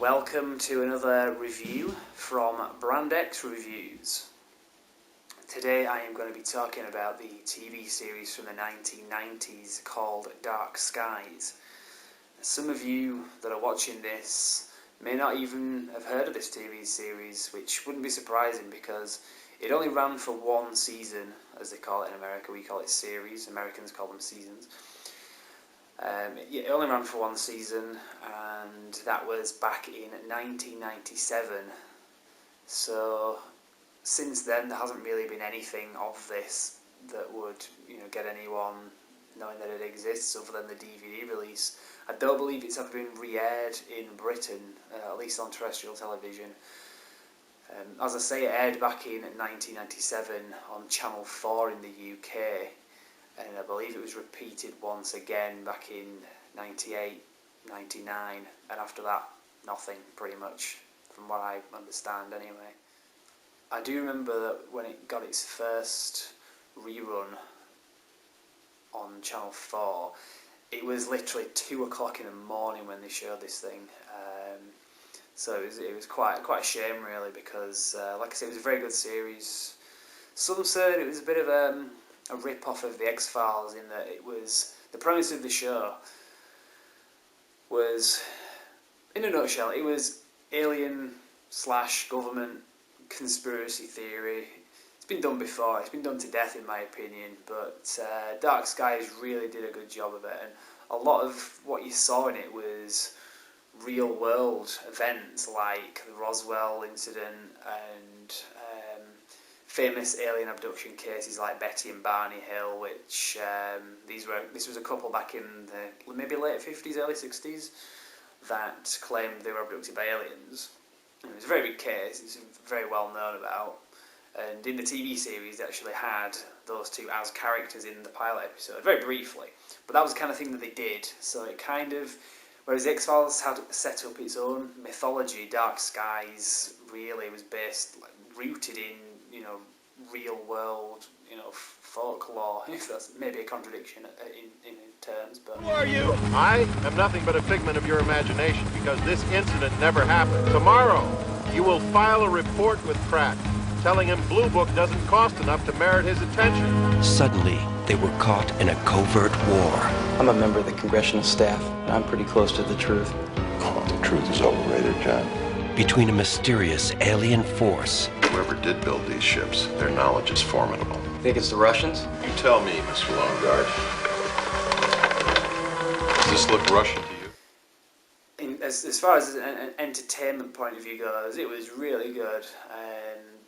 Welcome to another review from Brand X Reviews. Today I am going to be talking about the TV series from the 1990s called Dark Skies. Some of you that are watching this may not even have heard of this TV series, which wouldn't be surprising because it only ran for one season, as they call it in America. We call it series, Americans call them seasons. It only ran for one season, and that was back in 1997. So since then, there hasn't really been anything of this that would, get anyone knowing that it exists, other than the DVD release. I don't believe it's ever been re-aired in Britain, at least on terrestrial television. As I say, it aired back in 1997 on Channel 4 in the UK. And I believe it was repeated once again back in 98, 99, and after that, nothing, pretty much, from what I understand anyway. I do remember that when it got its first rerun on Channel 4, it was literally 2 o'clock in the morning when they showed this thing. So it was quite a shame, really, because, like I said, it was a very good series. Some said it was a bit of a rip-off of the X-Files, in that it was, the premise of the show was, in a nutshell, it was alien/government conspiracy theory. It's been done before, it's been done to death in my opinion, but Dark Skies really did a good job of it, and a lot of what you saw in it was real-world events like the Roswell incident and famous alien abduction cases like Betty and Barney Hill, which this was a couple back in the maybe late 50s, early 60s that claimed they were abducted by aliens. It was a very big case, it's very well known about, and in the TV series they actually had those two as characters in the pilot episode, very briefly, but that was the kind of thing that they did. So it kind of, whereas the X-Files had set up its own mythology, Dark Skies really was rooted in real world, folklore, if that's maybe a contradiction in terms, but... Who are you? I am nothing but a figment of your imagination, because this incident never happened. Tomorrow, you will file a report with Pratt, telling him Blue Book doesn't cost enough to merit his attention. Suddenly, they were caught in a covert war. I'm a member of the congressional staff, and I'm pretty close to the truth. Oh, the truth is overrated, John. Between a mysterious alien force. Whoever did build these ships, their knowledge is formidable. Think it's the Russians? You tell me, Mr. Longard. Does this look Russian to you? As far as an entertainment point of view goes, it was really good.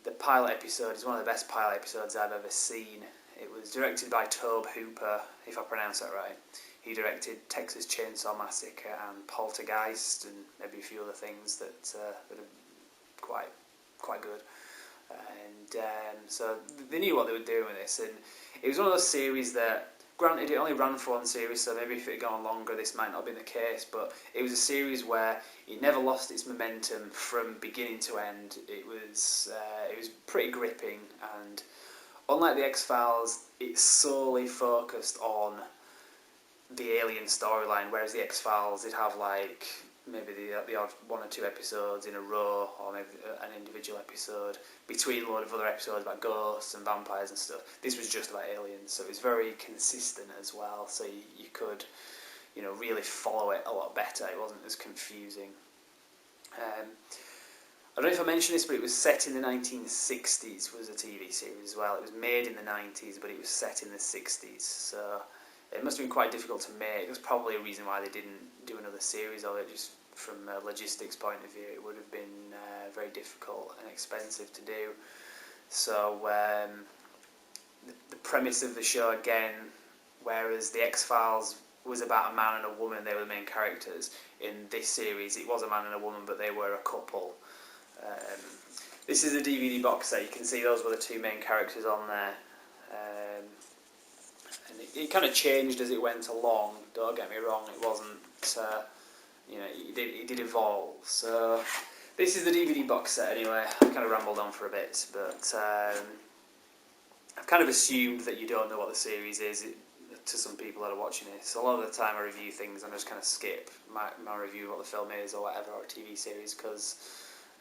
The pilot episode is one of the best pilot episodes I've ever seen. It was directed by Tobe Hooper, if I pronounce that right. He directed Texas Chainsaw Massacre and Poltergeist, and maybe a few other things that are quite good. And so they knew what they were doing with this, and it was one of those series that, granted, it only ran for one series, so maybe if it had gone longer, this might not have been the case. But it was a series where it never lost its momentum from beginning to end. It was pretty gripping, and unlike the X-Files, it solely focused on the alien storyline, whereas the X-Files, they'd have maybe the odd 1 or 2 episodes in a row, or maybe an individual episode between a load of other episodes about ghosts and vampires and stuff. This was just about aliens, so it was very consistent as well, so you could really follow it a lot better. It wasn't as confusing. I don't know if I mentioned this, but it was set in the 1960s, was a TV series as well. It was made in the 90s, but it was set in the 60s, so it must have been quite difficult to make. There's probably a reason why they didn't do another series of it, just from a logistics point of view. It would have been very difficult and expensive to do. So the premise of the show, again, whereas the X-Files was about a man and a woman, they were the main characters. In this series, it was a man and a woman, but they were a couple. This is a DVD box set. You can see those were the 2 main characters on there. And it kind of changed as it went along, don't get me wrong, it wasn't, it did evolve. So this is the DVD box set anyway. I've kind of rambled on for a bit, but I've kind of assumed that you don't know what the series is. to some people that are watching it. So a lot of the time I review things and I just kind of skip my review of what the film is or whatever, or a TV series, because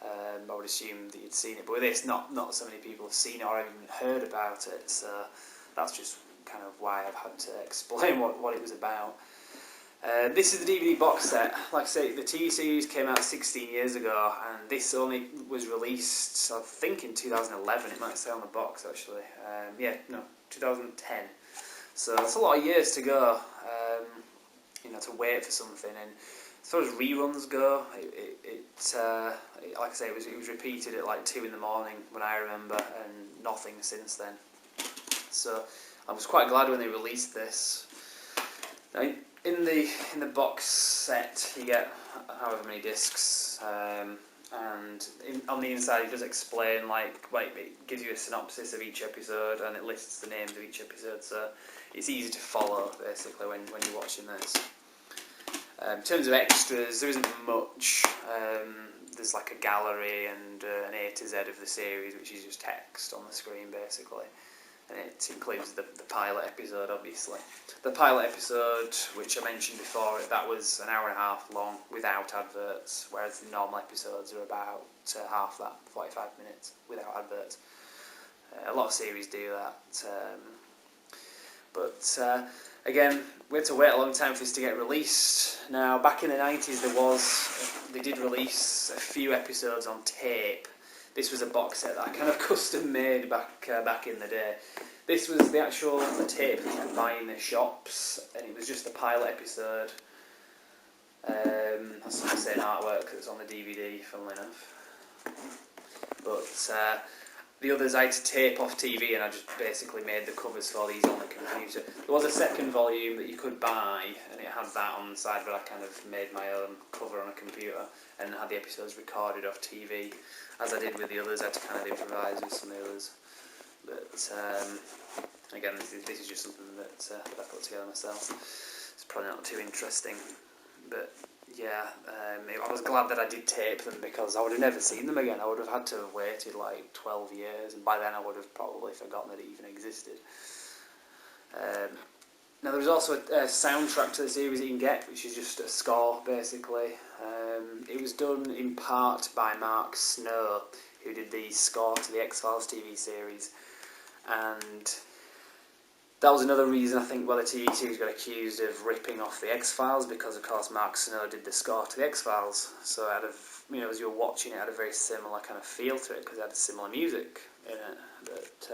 I would assume that you'd seen it. But with this, not so many people have seen it or even heard about it, so that's just kind of why I've had to explain what it was about. This is the DVD box set. Like I say, the TV series came out 16 years ago, and this only was released, I think, in 2011. It might say on the box, actually. 2010. So it's a lot of years to go, to wait for something. And as far as reruns go, like I say, it was repeated at like 2 in the morning when I remember, and nothing since then. So I was quite glad when they released this. Now, in the box set, you get however many discs, and on the inside it does explain, it gives you a synopsis of each episode, and it lists the names of each episode, so it's easy to follow basically when you're watching this. In terms of extras, there isn't much. There's like a gallery and an A to Z of the series, which is just text on the screen basically. And it includes the pilot episode, obviously. The pilot episode, which I mentioned before, that was an hour and a half long without adverts, whereas the normal episodes are about half that, 45 minutes, without adverts. A lot of series do that. Again, we had to wait a long time for this to get released. Now, back in the 90s, they did release a few episodes on tape. This was a box set that I kind of custom made back in the day. This was the actual tape that you could buy in the shops, and it was just the pilot episode. That's the same artwork that's on the DVD, funnily enough. But the others I had to tape off TV, and I just basically made the covers for these on the computer. There was a second volume that you could buy, and it had that on the side, but I kind of made my own cover on a computer and had the episodes recorded off TV. As I did with the others, I had to kind of improvise with some of the others. But again, this is just something that I put together myself. It's probably not too interesting, but yeah, I was glad that I did tape them, because I would have never seen them again. I would have had to have waited like 12 years, and by then I would have probably forgotten that it even existed. Now, there was also a soundtrack to the series that you can get, which is just a score, basically. It was done in part by Mark Snow, who did the score to the X-Files TV series. And that was another reason, I think, why the TV series got accused of ripping off the X-Files, because, of course, Mark Snow did the score to the X-Files. So, as you were watching it, it had a very similar kind of feel to it, because it had similar music in it. But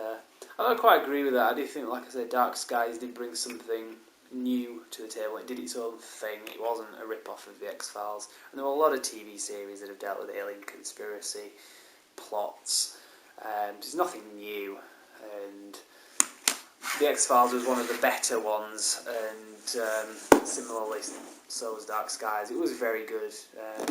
I don't quite agree with that. I do think, like I said, Dark Skies did bring something new to the table. It did its own thing. It wasn't a rip-off of the X-Files. And there were a lot of TV series that have dealt with alien conspiracy plots. There's nothing new. And the X-Files was one of the better ones, and similarly, so was Dark Skies. It was very good.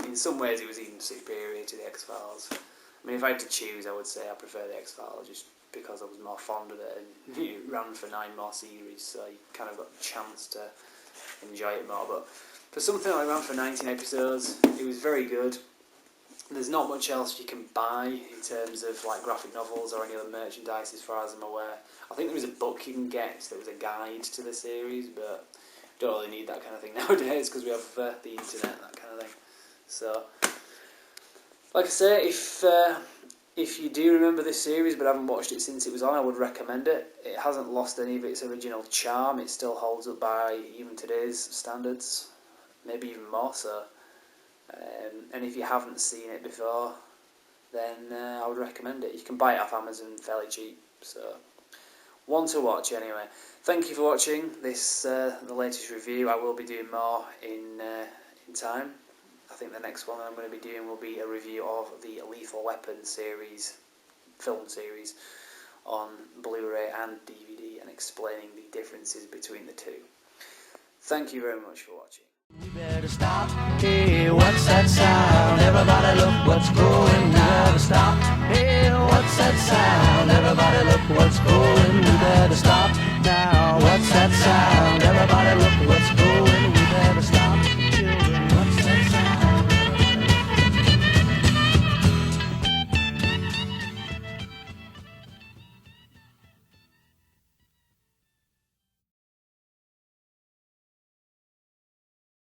In some ways, it was even superior to the X-Files. I mean, if I had to choose, I would say I prefer the X-Files, just because I was more fond of it, and it ran for 9 more series, so you kind of got a chance to enjoy it more. But for something that ran for 19 episodes, it was very good. There's not much else you can buy in terms of like graphic novels or any other merchandise, as far as I'm aware. I think there was a book you can get that was a guide to the series, but you don't really need that kind of thing nowadays, because we have the internet, that kind of thing. So, like I say, if you do remember this series but haven't watched it since it was on, I would recommend it. It hasn't lost any of its original charm. It still holds up by even today's standards, maybe even more so. And if you haven't seen it before, then I would recommend it. You can buy it off Amazon fairly cheap, so one to watch anyway. Thank you for watching this, the latest review. I will be doing more in time. I think the next one I'm going to be doing will be a review of the Lethal Weapon series, film series, on Blu-ray and DVD, and explaining the differences between the two. Thank you very much for watching. We better stop. Hey, what's that sound? Everybody look what's going. We better stop. Hey, what's that sound? Everybody look what's going. We better stop.